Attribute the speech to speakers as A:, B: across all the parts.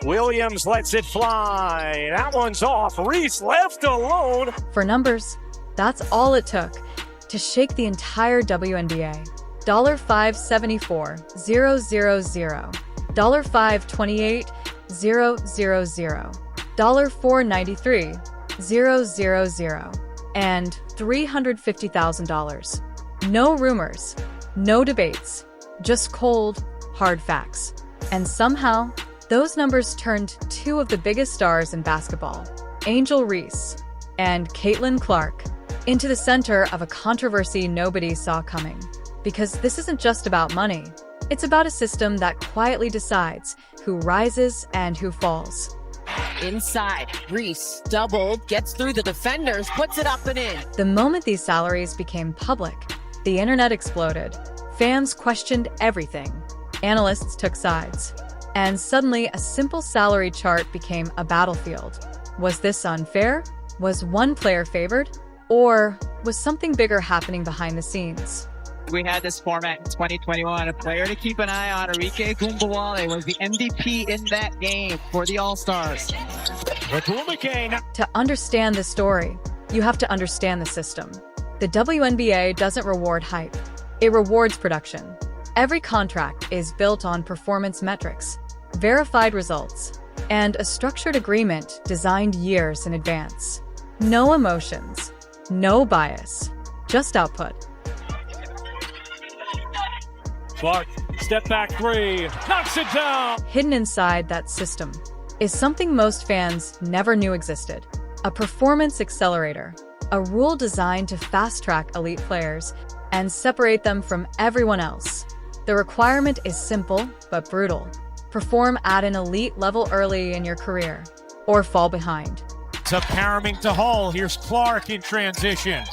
A: Williams lets it fly. That one's off. Reese left alone.
B: For numbers, that's all it took to shake the entire WNBA. $574,000, $528,000, $493,000, and $350,000. No rumors, no debates, just cold, hard facts. And somehow, those numbers turned two of the biggest stars in basketball, Angel Reese and Caitlin Clark, into the center of a controversy nobody saw coming. Because this isn't just about money. It's about a system that quietly decides who rises and who falls.
C: Inside, Reese doubled, gets through the defenders, puts it up and in.
B: The moment these salaries became public, the internet exploded. Fans questioned everything. Analysts took sides. And suddenly, a simple salary chart became a battlefield. Was this unfair? Was one player favored? Or was something bigger happening behind the scenes?
D: We had this format in 2021. A player to keep an eye on, Arike Gumbawale, was the MVP in that game for the All-Stars.
B: To understand the story, you have to understand the system. The WNBA doesn't reward hype. It rewards production. Every contract is built on performance metrics, verified results, and a structured agreement designed years in advance. No emotions, no bias, just output.
A: Clark, step back three, knocks it down.
B: Hidden inside that system is something most fans never knew existed. A performance accelerator, a rule designed to fast-track elite players and separate them from everyone else. The requirement is simple but brutal. Perform at an elite level early in your career, or fall behind.
A: To Paraming to Hull, here's Clark in transition.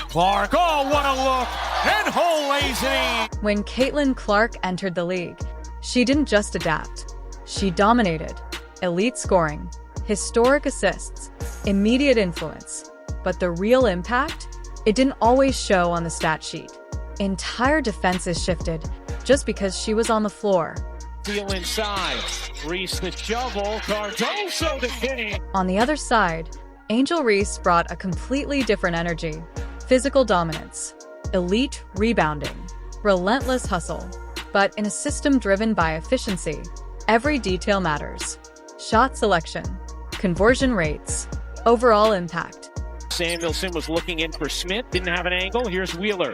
A: Clark, oh, what a look! And Hull lays it in.
B: When Caitlin Clark entered the league, she didn't just adapt. She dominated. Elite scoring, historic assists, immediate influence. But the real impact? It didn't always show on the stat sheet. Entire defenses shifted just because she was on the floor.
A: Deal inside. Reese the shovel. Cardoso to finish.
B: On the other side, Angel Reese brought a completely different energy. Physical dominance, elite rebounding, relentless hustle. But in a system driven by efficiency, every detail matters. Shot selection, conversion rates, overall impact.
A: Samuelson was looking in for Smith, didn't have an angle. Here's Wheeler.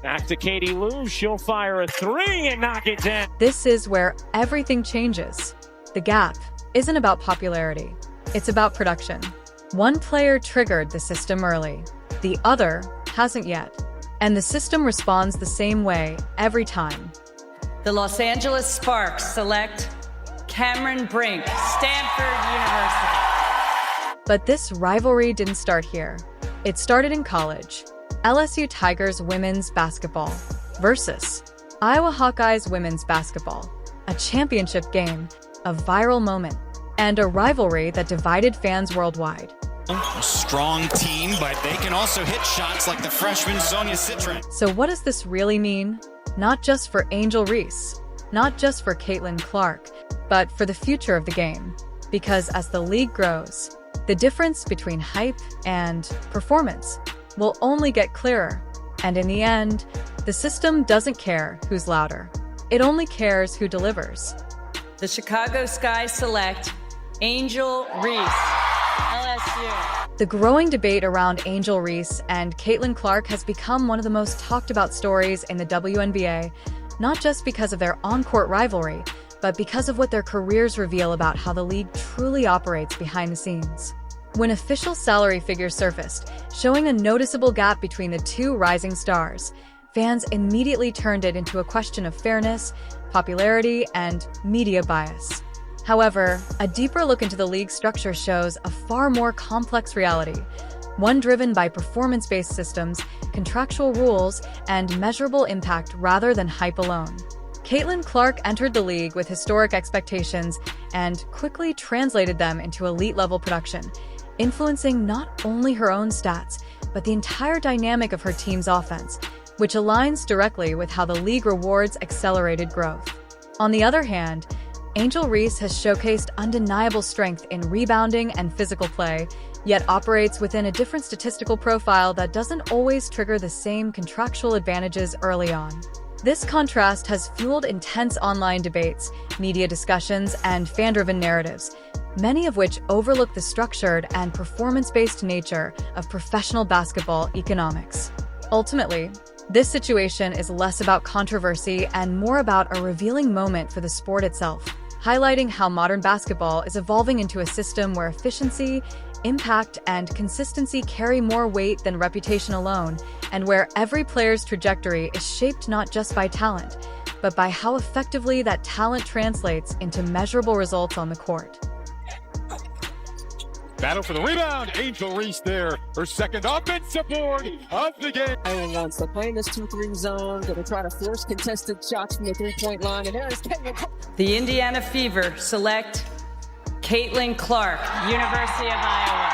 A: Back to Katie Lou. She'll fire a three and knock it down.
B: This is where everything changes. The gap isn't about popularity. It's about production. One player triggered the system early. The other hasn't yet. And the system responds the same way every time.
E: The Los Angeles Sparks select Cameron Brink, Stanford University.
B: But this rivalry didn't start here. It started in college. LSU Tigers women's basketball versus Iowa Hawkeyes women's basketball. A championship game, a viral moment, and a rivalry that divided fans worldwide.
F: A strong team, but they can also hit shots like the freshman Sonia Citron.
B: So what does this really mean? Not just for Angel Reese, not just for Caitlin Clark, but for the future of the game. Because as the league grows, the difference between hype and performance will only get clearer. And in the end, the system doesn't care who's louder. It only cares who delivers.
E: The Chicago Sky select Angel Reese, LSU.
B: The growing debate around Angel Reese and Caitlin Clark has become one of the most talked about stories in the WNBA, not just because of their on-court rivalry, but because of what their careers reveal about how the league truly operates behind the scenes. When official salary figures surfaced, showing a noticeable gap between the two rising stars, fans immediately turned it into a question of fairness, popularity, and media bias. However, a deeper look into the league structure shows a far more complex reality, one driven by performance-based systems, contractual rules, and measurable impact rather than hype alone. Caitlin Clark entered the league with historic expectations and quickly translated them into elite-level production, influencing not only her own stats, but the entire dynamic of her team's offense, which aligns directly with how the league rewards accelerated growth. On the other hand, Angel Reese has showcased undeniable strength in rebounding and physical play, yet operates within a different statistical profile that doesn't always trigger the same contractual advantages early on. This contrast has fueled intense online debates, media discussions, and fan-driven narratives, many of which overlook the structured and performance-based nature of professional basketball economics. Ultimately, this situation is less about controversy and more about a revealing moment for the sport itself, highlighting how modern basketball is evolving into a system where efficiency, impact, and consistency carry more weight than reputation alone, and where every player's trajectory is shaped not just by talent, but by how effectively that talent translates into measurable results on the court.
G: Battle for the rebound. Angel Reese there. Her second offensive board of the game.
C: Iowa wants to play in this 2-3 zone. Going to try to force contested shots from the three-point line. And there is Caitlin Clark.
E: The Indiana Fever select Caitlin Clark, University of Iowa.